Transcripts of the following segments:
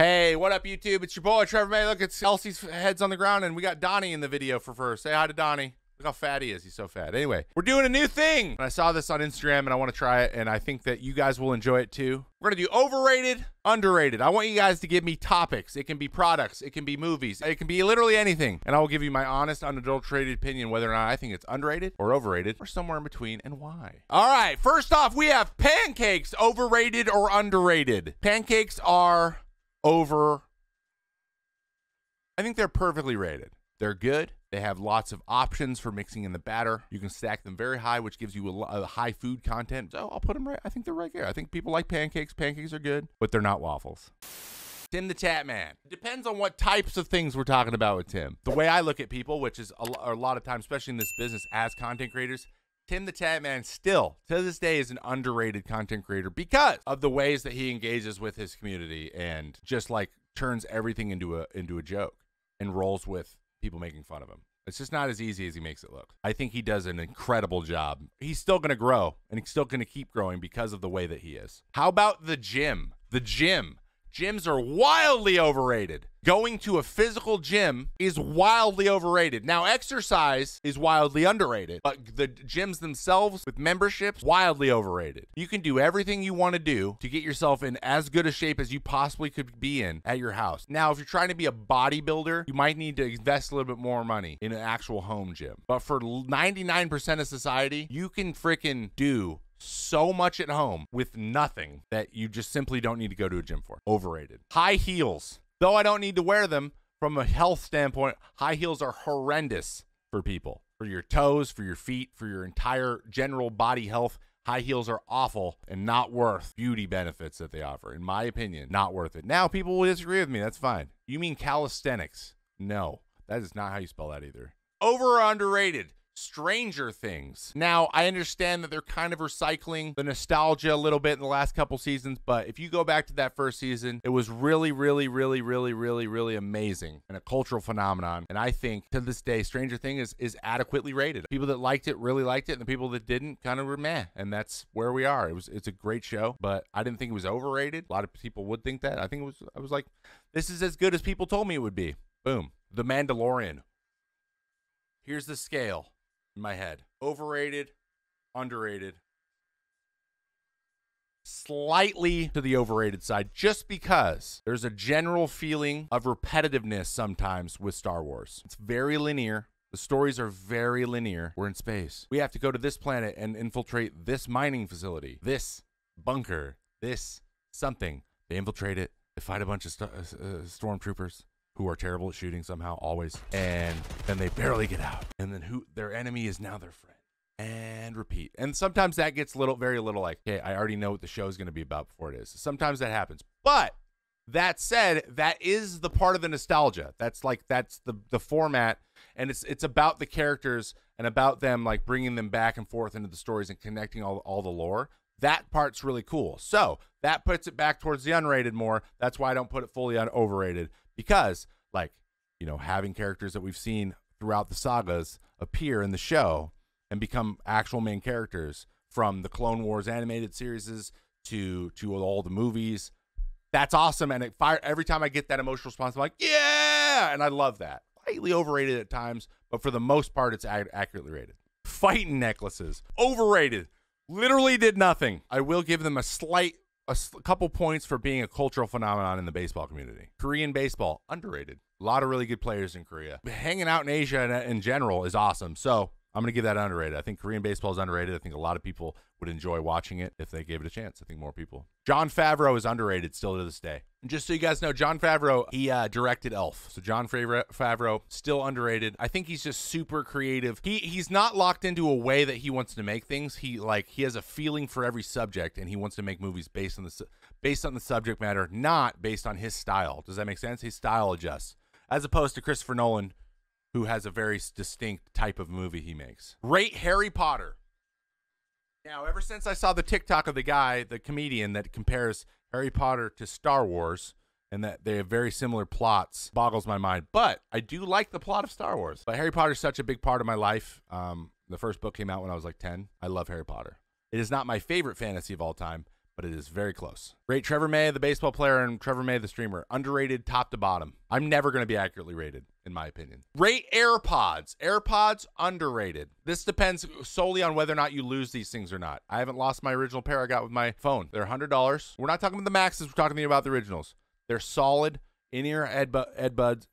Hey, what up, YouTube? It's your boy, Trevor May. Look, it's Elsie's heads on the ground, and we got Donnie in the video for first. Say hi to Donnie. Look how fat he is. He's so fat. Anyway, we're doing a new thing. And I saw this on Instagram, and I want to try it, and I think that you guys will enjoy it too. We're going to do overrated, underrated. I want you guys to give me topics. It can be products. It can be movies. It can be literally anything. And I will give you my honest, unadulterated opinion whether or not I think it's underrated or overrated or somewhere in between and why. All right, first off, we have pancakes, overrated or underrated. Pancakes are I think they're perfectly rated. They're good. They have lots of options for mixing in the batter. You can stack them very high, which gives you a high food content. So I'll put them right. I think they're right there. I think people like pancakes. Pancakes are good, but they're not waffles. Timthetatman. Depends on what types of things we're talking about with Tim. The way I look at people, which is a lot of times, especially in this business as content creators, Timthetatman still, to this day, is an underrated content creator because of the ways that he engages with his community and just like turns everything into a joke and rolls with people making fun of him. It's just not as easy as he makes it look. I think he does an incredible job. He's still going to grow, and he's still going to keep growing because of the way that he is. How about the gym? The gym. Gyms are wildly overrated. Going to a physical gym is wildly overrated. Now, exercise is wildly underrated, but the gyms themselves with memberships, wildly overrated. You can do everything you want to do to get yourself in as good a shape as you possibly could be in at your house. Now, if you're trying to be a bodybuilder, you might need to invest a little bit more money in an actual home gym. But for 99% of society, you can freaking do so much at home with nothing that you just simply don't need to go to a gym for. Overrated. High heels. Though I don't need to wear them from a health standpoint, high heels are horrendous for people. For your toes, for your feet, for your entire general body health, high heels are awful and not worth beauty benefits that they offer. In my opinion, not worth it. Now, people will disagree with me. That's fine. You mean calisthenics? No, that is not how you spell that either. Over or underrated? Stranger Things. Now, I understand that they're kind of recycling the nostalgia a little bit in the last couple seasons, but if you go back to that first season, it was really amazing and a cultural phenomenon. And I think to this day, Stranger Things is adequately rated. People that liked it really liked it, and the people that didn't kind of were meh. And that's where we are. It's a great show, but I didn't think it was overrated. A lot of people would think that. I was like, this is as good as people told me it would be. Boom. The Mandalorian. Here's the scale. In my head. Overrated, underrated, slightly to the overrated side, just because there's a general feeling of repetitiveness sometimes with Star Wars. It's very linear. The stories are very linear. We're in space. We have to go to this planet and infiltrate this mining facility, this bunker, this something. They infiltrate it. They fight a bunch of stormtroopers who are terrible at shooting somehow, always. And then they barely get out. And then their enemy is now their friend. And repeat. And sometimes that gets very little like, hey, I already know what the show is going to be about before it is. Sometimes that happens. But that said, that is the part of the nostalgia. That's the format. And it's about the characters and about them like bringing them back and forth into the stories and connecting all the lore. That part's really cool. So that puts it back towards the unrated more. That's why I don't put it fully on overrated. Because, like, you know, having characters that we've seen throughout the sagas appear in the show and become actual main characters, from the Clone Wars animated series to all the movies, that's awesome. And every time I get that emotional response, I'm like, yeah! And I love that. Slightly overrated at times, but for the most part, it's accurately rated. Fighting necklaces. Overrated. Literally did nothing. I will give them a couple points for being a cultural phenomenon in the baseball community. Korean baseball, underrated. A lot of really good players in Korea. Hanging out in Asia in general is awesome. So I'm going to give that underrated. I think Korean baseball is underrated. I think a lot of people would enjoy watching it if they gave it a chance. I think more people. Jon Favreau is underrated still to this day. And just so you guys know, Jon Favreau, he directed Elf. So Jon Favreau, still underrated. I think he's just super creative. He's not locked into a way that he wants to make things. He has a feeling for every subject, and he wants to make movies based on the subject matter, not based on his style. Does that make sense? His style adjusts. As opposed to Christopher Nolan, who has a very distinct type of movie he makes. Rate Harry Potter. Now, ever since I saw the TikTok of the comedian that compares Harry Potter to Star Wars, and that they have very similar plots, boggles my mind. But I do like the plot of Star Wars. But Harry Potter is such a big part of my life. The first book came out when I was like 10. I love Harry Potter. It is not my favorite fantasy of all time, but it is very close. Rate Trevor May, the baseball player, and Trevor May, the streamer. Underrated top to bottom. I'm never going to be accurately rated, in my opinion. Rate AirPods. AirPods, underrated. This depends solely on whether or not you lose these things or not. I haven't lost my original pair I got with my phone. They're $100. We're not talking about the maxes. We're talking about the originals. They're solid in-ear earbuds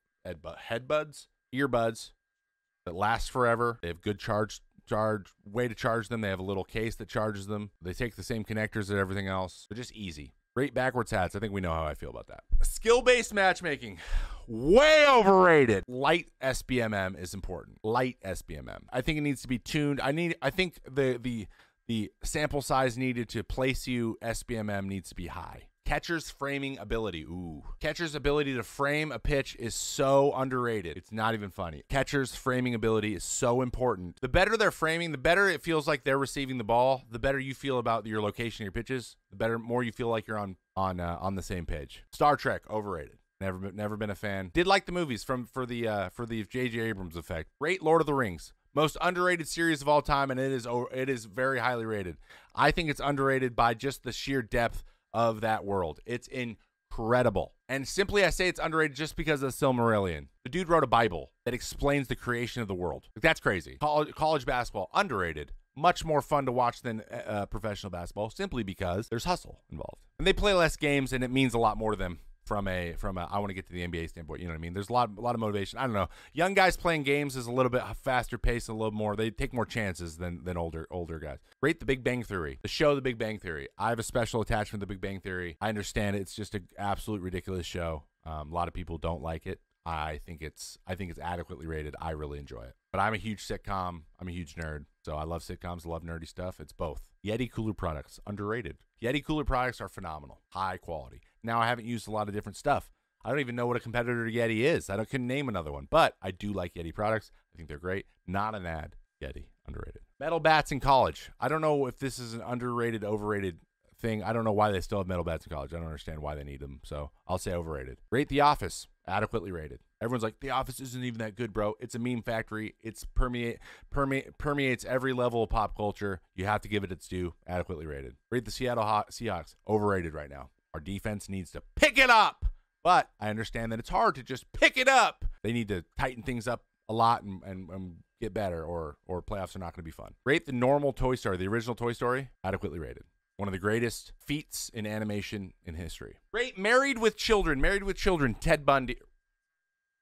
that last forever. They have good way to charge them. They have a little case that charges them. They take the same connectors as everything else. They're just easy. Rate backwards hats. I think we know how I feel about that. Skill-based matchmaking, way overrated. Light SBMM is important. Light SBMM. I think it needs to be tuned. I think the sample size needed to place you SBMM needs to be high. Catcher's framing ability. Ooh. Catcher's ability to frame a pitch is so underrated. It's not even funny. Catcher's framing ability is so important. The better they're framing, the better it feels like they're receiving the ball, the better you feel about your location of your pitches, the more you feel like you're on the same page. Star Trek, overrated. Never been a fan. Did like the movies for the J.J. Abrams effect. Rate Lord of the Rings. Most underrated series of all time, and it is very highly rated. I think it's underrated by just the sheer depth of that world. It's incredible. And simply I say it's underrated just because of the Silmarillion. The dude wrote a Bible that explains the creation of the world. That's crazy. College basketball, underrated. Much more fun to watch than professional basketball simply because there's hustle involved. And they play less games and it means a lot more to them from a I want to get to the NBA standpoint, you know what I mean? There's a lot of motivation. I don't know. Young guys playing games is a little bit faster pace, a little more. They take more chances than older guys. Rate The Big Bang Theory. The show The Big Bang Theory. I have a special attachment to The Big Bang Theory. I understand it's just an absolute ridiculous show. A lot of people don't like it. I think it's adequately rated. I really enjoy it. But I'm a huge sitcom. I'm a huge nerd. So I love sitcoms. I love nerdy stuff. It's both. Yeti cooler products, underrated. Yeti cooler products are phenomenal. High quality. Now, I haven't used a lot of different stuff. I don't even know what a competitor to Yeti is. I couldn't name another one. But I do like Yeti products. I think they're great. Not an ad. Yeti, underrated. Metal bats in college. I don't know if this is an underrated, overrated thing. I don't know why they still have metal bats in college. I don't understand why they need them. So I'll say overrated. Rate The Office. Adequately rated. Everyone's like, The Office isn't even that good, bro. It's a meme factory. It's permeates every level of pop culture. You have to give it its due. Adequately rated. Rate the Seattle Seahawks. Overrated right now. Our defense needs to pick it up. But I understand that it's hard to just pick it up. They need to tighten things up a lot and get better, or playoffs are not going to be fun. Rate the normal Toy Story, the original Toy Story. Adequately rated. One of the greatest feats in animation in history. Rate Married with Children. Married with Children. Ted Bundy.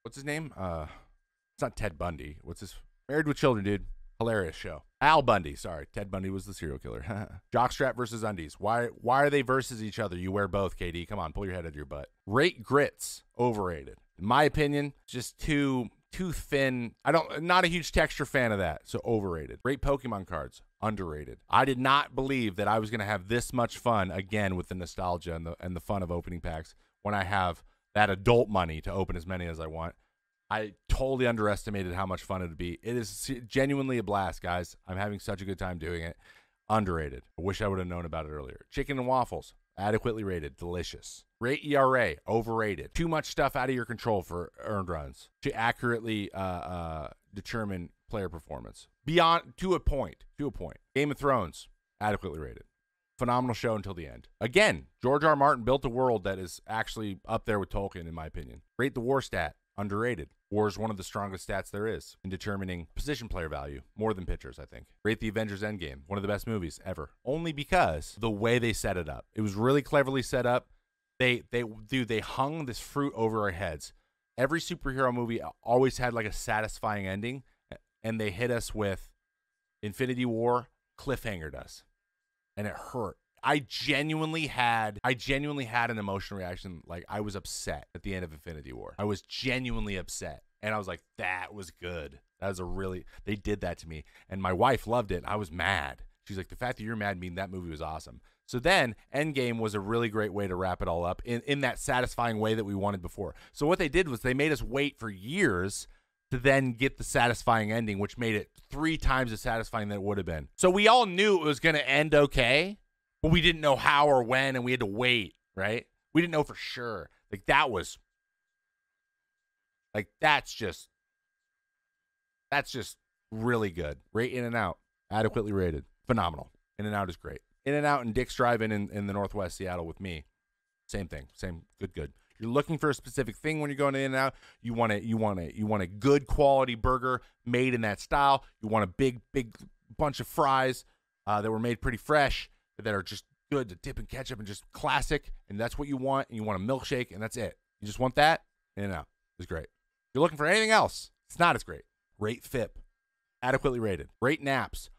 What's his name? It's not Ted Bundy. What's his? Married with Children, dude. Hilarious show. Al Bundy. Sorry. Ted Bundy was the serial killer. Jockstrap versus undies. Why are they versus each other? You wear both, KD. Come on, pull your head out of your butt. Rate Grits. Overrated. In my opinion, just too thin. Not a huge texture fan of that. So overrated. Rate Pokemon cards. Underrated. I did not believe that I was going to have this much fun again with the nostalgia and the fun of opening packs when I have that adult money to open as many as I want. I totally underestimated how much fun it would be. It is genuinely a blast, guys. I'm having such a good time doing it. Underrated. I wish I would have known about it earlier. Chicken and waffles. Adequately rated. Delicious. Rate ERA. Overrated. Too much stuff out of your control for earned runs to accurately determine player performance. Beyond, to a point. Game of Thrones. Adequately rated. Phenomenal show until the end. Again, George R. R. Martin built a world that is actually up there with Tolkien, in my opinion. Rate the WAR stat. Underrated. WAR is one of the strongest stats there is in determining position player value, more than pitchers, I think. Rate the Avengers Endgame. One of the best movies ever. Only because the way they set it up. It was really cleverly set up. They hung this fruit over our heads. Every superhero movie always had like a satisfying ending, and they hit us with Infinity War cliffhangered us. And it hurt. I genuinely had an emotional reaction. Like, I was upset at the end of Infinity War. I was genuinely upset. And I was like, that was good. They did that to me. And my wife loved it. I was mad. She's like, the fact that you're mad means that movie was awesome. So then Endgame was a really great way to wrap it all up in that satisfying way that we wanted before. So what they did was they made us wait for years to then get the satisfying ending, which made it 3 times as satisfying than it would have been. So we all knew it was going to end okay, but we didn't know how or when, and we had to wait, right? We didn't know for sure. That's just really good. Rate In-N-Out. Adequately rated. Phenomenal. In-N-Out is great. In-N-Out and Dick's Drive-In in the Northwest Seattle with me. Same thing. Same good. You're looking for a specific thing when you're going to In-N-Out. You want a good quality burger made in that style. You want a big bunch of fries that were made pretty fresh, that are just good to dip in ketchup and just classic. And that's what you want. And you want a milkshake, and that's it. You just want that. In-N-Out is great. If you're looking for anything else, it's not as great. Rate FIP. Adequately rated. Rate naps.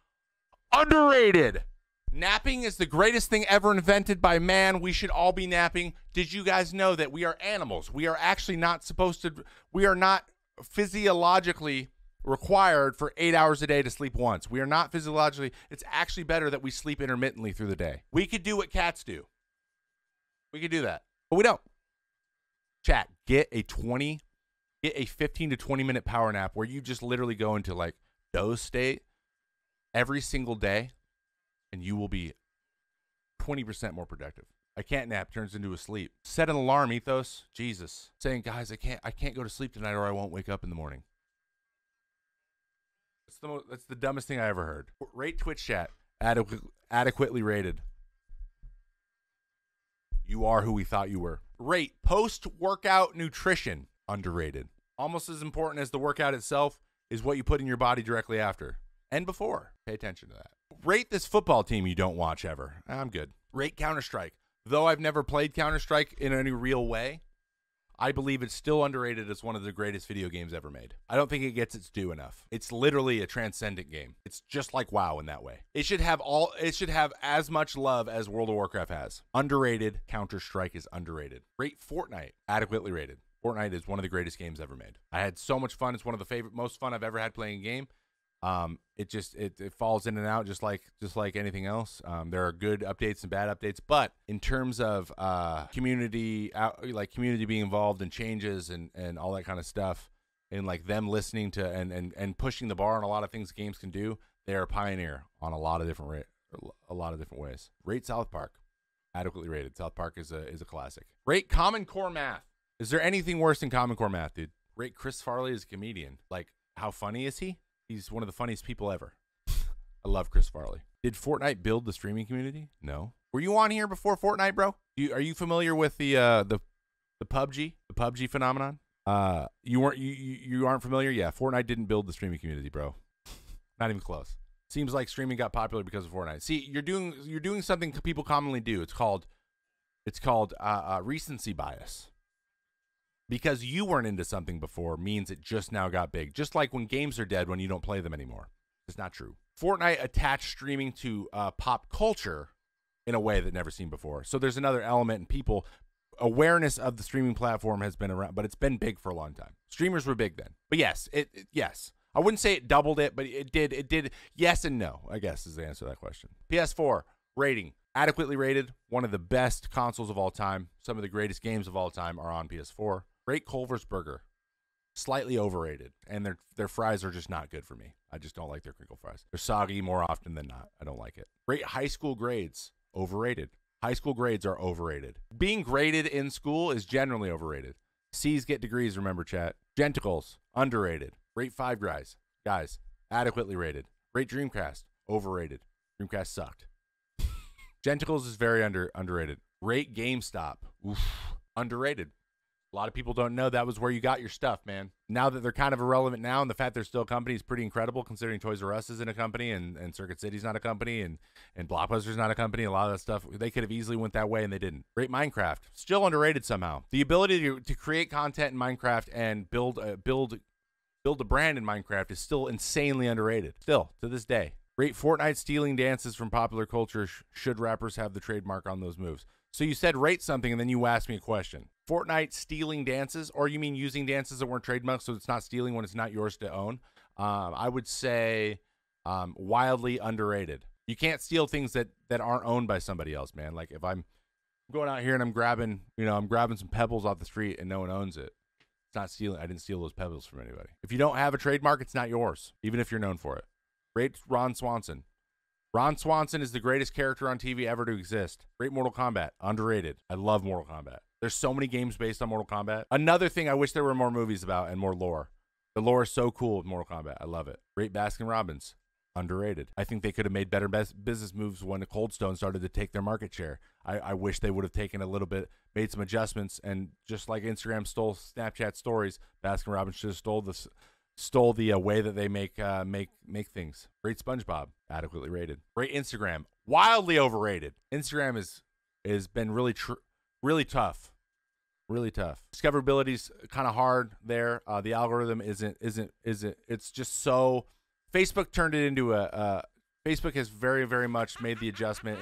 Underrated. Napping is the greatest thing ever invented by man. We should all be napping. Did you guys know that we are animals? We are actually not supposed to, we are not physiologically required for 8 hours a day to sleep once. We are not physiologically, it's actually better that we sleep intermittently through the day. We could do what cats do. We could do that, but we don't. Chat, get a 15 to 20 minute power nap where you just literally go into like doze state every single day, and you will be 20% more productive. I can't nap turns into a sleep. Set an alarm, Ethos. Jesus. Saying, guys, I can't go to sleep tonight or I won't wake up in the morning. That's the dumbest thing I ever heard. Rate Twitch chat. Adequately rated. You are who we thought you were. Rate post-workout nutrition. Underrated. Almost as important as the workout itself is what you put in your body directly after and before. Pay attention to that. Rate this football team you don't watch ever. I'm good. Rate Counter-Strike. Though I've never played Counter-Strike in any real way, I believe it's still underrated as one of the greatest video games ever made. I don't think it gets its due enough. It's literally a transcendent game. It's just like WoW in that way. It should have as much love as World of Warcraft has. Underrated. Counter-Strike is underrated. Rate Fortnite. Adequately rated. Fortnite is one of the greatest games ever made. I had so much fun. It's one of the most fun I've ever had playing a game. It falls in and out just like anything else. There are good updates and bad updates, but in terms of community being involved in changes and all that kind of stuff, and like them listening to and pushing the bar on a lot of things games can do, they're a pioneer on a lot of different ways. Rate South Park. Adequately rated. South Park is a classic. Rate Common Core Math. Is there anything worse than Common Core Math, dude? Rate Chris Farley as a comedian. Like, how funny is he? He's one of the funniest people ever. I love Chris Farley. Did Fortnite build the streaming community? No. Were you on here before Fortnite, bro? Are you familiar with the PUBG phenomenon? You aren't familiar? Yeah, Fortnite didn't build the streaming community, bro. Not even close. Seems like streaming got popular because of Fortnite. See, you're doing something people commonly do. It's called recency bias. Because you weren't into something before means it just now got big. Just like when games are dead when you don't play them anymore. It's not true. Fortnite attached streaming to pop culture in a way that never seen before. So there's another element in people. Awareness of the streaming platform has been around, but it's been big for a long time. Streamers were big then. But yes, yes. I wouldn't say it doubled it, but it did. Yes and no, I guess, is the answer to that question. PS4 rating. Adequately rated. One of the best consoles of all time. Some of the greatest games of all time are on PS4. Rate Culver's Burger. Slightly overrated. And their fries are just not good for me. I just don't like their crinkle fries. They're soggy more often than not. I don't like it. Rate High School Grades. Overrated. High school grades are overrated. Being graded in school is generally overrated. C's get degrees, remember, chat. Genticles. Underrated. Rate Five Guys. Guys. Adequately rated. Rate Dreamcast. Overrated. Dreamcast sucked. Genticles is very underrated. Rate GameStop. Oof. Underrated. A lot of people don't know that was where you got your stuff, man. Now that they're kind of irrelevant now, and the fact they're still a company is pretty incredible, considering Toys R Us isn't a company, and Circuit City's not a company, and Blockbuster's not a company. A lot of that stuff, they could have easily went that way, and they didn't. Rate Minecraft. Still underrated somehow. The ability to create content in Minecraft and build a brand in Minecraft is still insanely underrated. Still, to this day. Rate Fortnite stealing dances from popular culture. Should rappers have the trademark on those moves? So you said rate something, and then you asked me a question. Fortnite stealing dances, or you mean using dances that weren't trademarked, so it's not stealing when it's not yours to own? I would say wildly underrated. You can't steal things that aren't owned by somebody else, man. Like if I'm going out here and I'm grabbing some pebbles off the street and no one owns it, it's not stealing. I didn't steal those pebbles from anybody. If you don't have a trademark, it's not yours, even if you're known for it. Rate Ron Swanson. Ron Swanson is the greatest character on TV ever to exist. Rate Mortal Kombat. Underrated. I love Mortal Kombat. There's so many games based on Mortal Kombat. Another thing I wish there were more movies about and more lore. The lore is so cool with Mortal Kombat. I love it. Rate Baskin Robbins. Underrated. I think they could have made better business moves when Cold Stone started to take their market share. I wish they would have taken a little bit, made some adjustments, and just like Instagram stole Snapchat stories, Baskin-Robbins should have stole the way that they make things. Great SpongeBob, adequately rated. Great Instagram, wildly overrated. Instagram has been really tough. Really tough. Discoverability's kind of hard there. The algorithm isn't. It's just so. Facebook turned it into Facebook has very, very much made the adjustment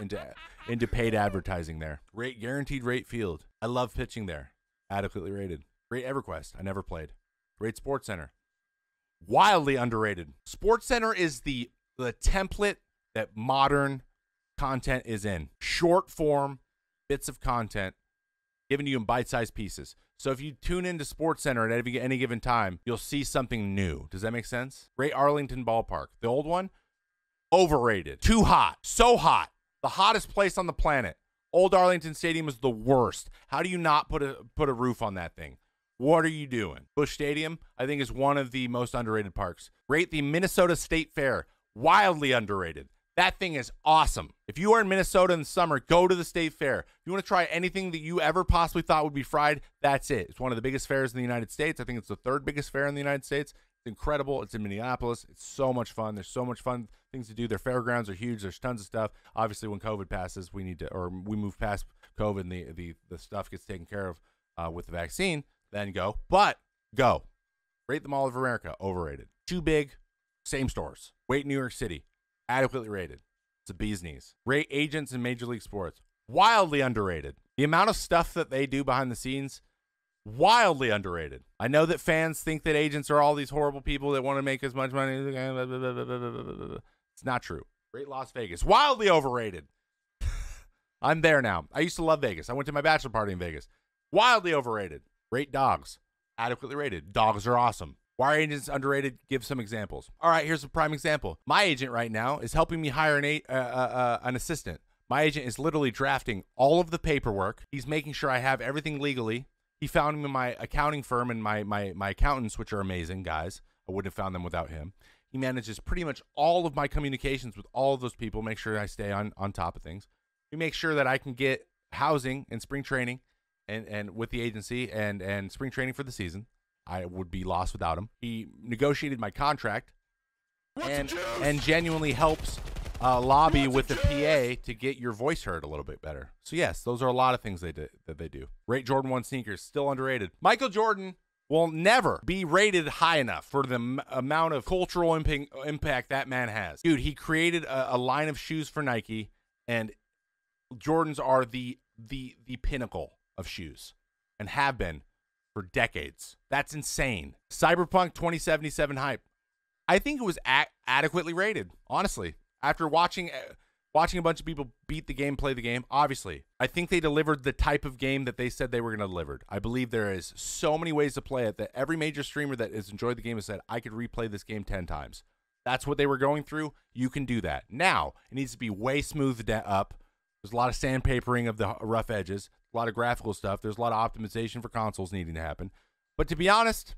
into paid advertising there. Guaranteed rate field. I love pitching there. Adequately rated. Great EverQuest. I never played. Great SportsCenter. Wildly underrated. SportsCenter is the template that modern content is in. Short form bits of content given to you in bite-sized pieces. So if you tune into SportsCenter at any given time, you'll see something new. Does that make sense? Great Arlington Ballpark. The old one, overrated. Too hot. So hot. The hottest place on the planet. Old Arlington Stadium is the worst. How do you not put a roof on that thing? What are you doing? Busch Stadium, I think, is one of the most underrated parks. Rate the Minnesota State Fair. Wildly underrated. That thing is awesome. If you are in Minnesota in the summer, go to the State Fair. If you want to try anything that you ever possibly thought would be fried, that's it. It's one of the biggest fairs in the United States. I think it's the third biggest fair in the United States. It's incredible. It's in Minneapolis. It's so much fun. There's so much fun things to do. Their fairgrounds are huge. There's tons of stuff. Obviously, when COVID passes, we move past COVID and the stuff gets taken care of with the vaccine, then go. But go. Rate the Mall of America. Overrated. Too big. Same stores. Wait, New York City. Adequately rated. It's a bee's knees. Rate agents in Major League Sports. Wildly underrated. The amount of stuff that they do behind the scenes, wildly underrated. I know that fans think that agents are all these horrible people that want to make as much money. It's not true. Rate Las Vegas. Wildly overrated. I'm there now. I used to love Vegas. I went to my bachelor party in Vegas. Wildly overrated. Rate dogs. Adequately rated. Dogs are awesome. Why are agents underrated? Give some examples. All right, here's a prime example. My agent right now is helping me hire an assistant. My agent is literally drafting all of the paperwork. He's making sure I have everything legally. He found me in my accounting firm and my accountants, which are amazing guys. I wouldn't have found them without him. He manages pretty much all of my communications with all of those people, make sure I stay on top of things. He makes sure that I can get housing and spring training and with the agency and spring training for the season. I would be lost without him. He negotiated my contract and genuinely helps lobby with the PA to get your voice heard a little bit better. So yes, those are a lot of things that they do. Rate Jordan 1 sneakers, still underrated. Michael Jordan will never be rated high enough for the amount of cultural impact that man has. Dude, he created a line of shoes for Nike, and Jordans are the pinnacle of shoes and have been for decades. That's insane. Cyberpunk 2077 hype. I think it was adequately rated, honestly. After watching a bunch of people beat the game, play the game, obviously, I think they delivered the type of game that they said they were going to deliver. I believe there is so many ways to play it that every major streamer that has enjoyed the game has said, I could replay this game 10 times. That's what they were going through. You can do that. Now, it needs to be way smoothed up. There's a lot of sandpapering of the rough edges, a lot of graphical stuff. There's a lot of optimization for consoles needing to happen. But to be honest,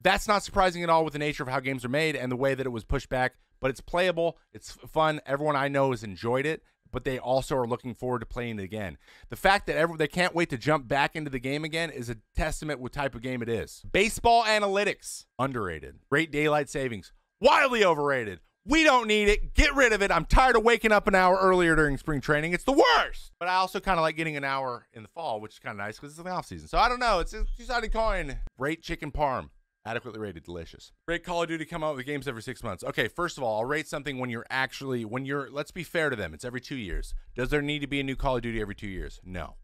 that's not surprising at all with the nature of how games are made and the way that it was pushed back. But it's playable. It's fun. Everyone I know has enjoyed it, but they also are looking forward to playing it again. The fact that they can't wait to jump back into the game again is a testament what type of game it is. Baseball analytics, underrated. Great daylight savings, wildly overrated. We don't need it. Get rid of it. I'm tired of waking up an hour earlier during spring training. It's the worst. But I also kind of like getting an hour in the fall, which is kind of nice because it's the off season. So I don't know. It's a two-sided coin. Rate chicken parm. Adequately rated, delicious. Rate Call of Duty come out with games every 6 months. Okay, first of all, I'll rate something when let's be fair to them. It's every 2 years. Does there need to be a new Call of Duty every 2 years? No.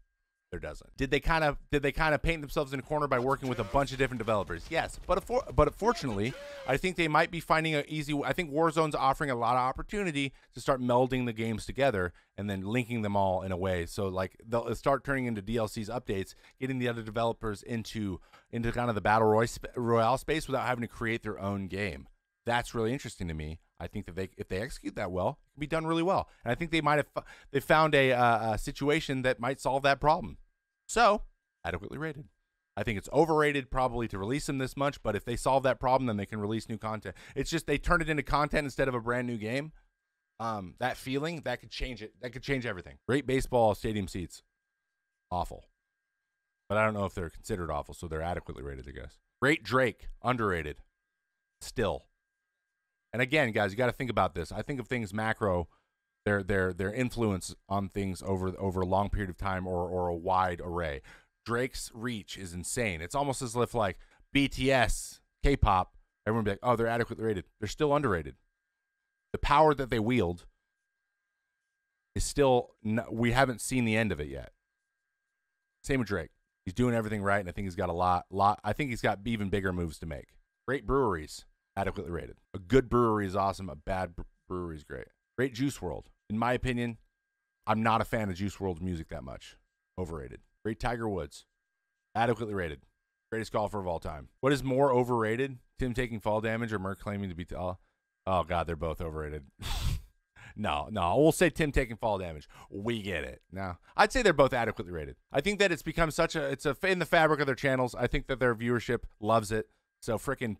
There doesn't. Did they kind of paint themselves in a corner by working with a bunch of different developers? Yes, but fortunately, I think they might be finding an easy. I think Warzone's offering a lot of opportunity to start melding the games together and then linking them all in a way. So like they'll start turning into DLCs, updates, getting the other developers into kind of the battle royale space without having to create their own game. That's really interesting to me. I think that if they execute that well, it can be done really well. And I think they found a situation that might solve that problem. So, adequately rated. I think it's overrated probably to release them this much, but if they solve that problem, then they can release new content. It's just they turned it into content instead of a brand new game. That feeling, that could change it. That could change everything. Great baseball stadium seats. Awful. But I don't know if they're considered awful, so they're adequately rated, I guess. Great Drake. Underrated. Still. And again, guys, you got to think about this. I think of things macro, their influence on things over a long period of time or a wide array. Drake's reach is insane. It's almost as if like BTS, K-pop, everyone would be like, oh, they're adequately rated. They're still underrated. The power that they wield is still, we haven't seen the end of it yet. Same with Drake. He's doing everything right, and I think he's got a lot. I think he's got even bigger moves to make. Great breweries, adequately rated. A good brewery is awesome. A bad brewery is great. Great Juice WRLD. In my opinion, I'm not a fan of Juice WRLD's music that much. Overrated. Great Tiger Woods. Adequately rated. Greatest golfer of all time. What is more overrated? Tim taking fall damage or Merck claiming to be tall? Oh, God, they're both overrated. No. We'll say Tim taking fall damage. We get it. No, I'd say they're both adequately rated. I think that it's become it's in the fabric of their channels. I think that their viewership loves it. So freaking,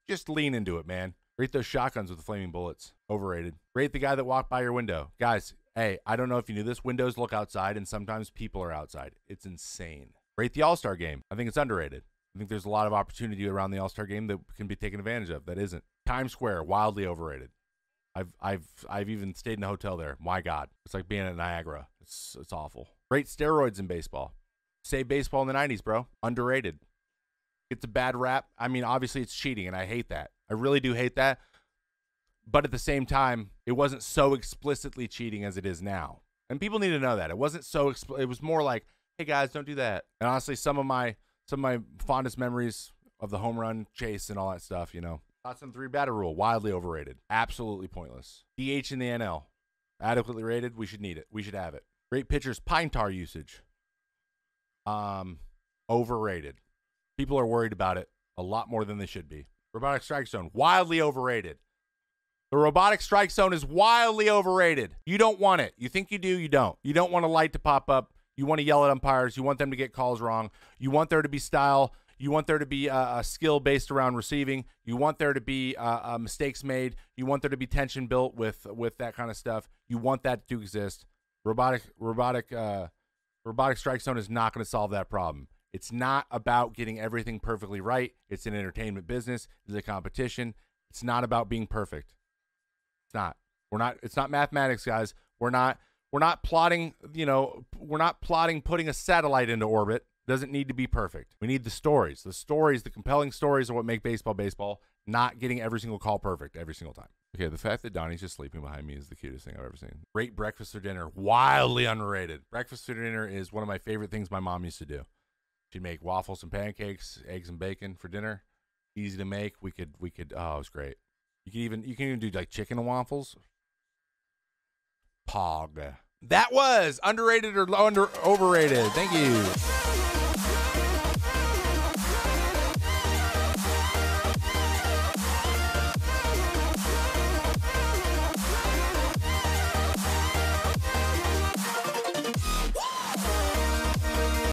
just lean into it, man. Rate those shotguns with the flaming bullets. Overrated. Rate the guy that walked by your window. Guys, hey, I don't know if you knew this. Windows look outside, and sometimes people are outside. It's insane. Rate the All-Star game. I think it's underrated. I think there's a lot of opportunity around the All-Star game that can be taken advantage of. That isn't. Times Square, wildly overrated. I've even stayed in a hotel there. My God, it's like being at Niagara. It's awful. Rate steroids in baseball. Save baseball in the 90s, bro. Underrated. It's a bad rap. I mean, obviously it's cheating, and I hate that. I really do hate that. But at the same time, it wasn't so explicitly cheating as it is now. And people need to know that. It wasn't so it was more like, hey guys, don't do that. And honestly, some of my fondest memories of the home run chase and all that stuff, you know. Thoughts on 3-batter rule, wildly overrated. Absolutely pointless. DH in the NL, adequately rated. We should need it. We should have it. Great pitchers, pine tar usage. Overrated. People are worried about it a lot more than they should be. Robotic strike zone, wildly overrated. The robotic strike zone is wildly overrated. You don't want it. You think you do, you don't. You don't want a light to pop up. You want to yell at umpires. You want them to get calls wrong. You want there to be style. You want there to be a skill based around receiving. You want there to be mistakes made. You want there to be tension built with that kind of stuff. You want that to exist. Robotic strike zone is not going to solve that problem. It's not about getting everything perfectly right. It's an entertainment business. It's a competition. It's not about being perfect. It's not. It's not mathematics, guys. We're not plotting, we're not plotting putting a satellite into orbit. Doesn't need to be perfect. We need the stories. The compelling stories are what make baseball, not getting every single call perfect every single time. Okay, the fact that Donnie's just sleeping behind me is the cutest thing I've ever seen. Great breakfast or dinner. Wildly underrated. Breakfast or dinner is one of my favorite things my mom used to do. She'd make waffles and pancakes, eggs and bacon for dinner. Easy to make. We could, oh, it was great. You can even do like chicken and waffles. Pog. That was underrated or overrated. Thank you.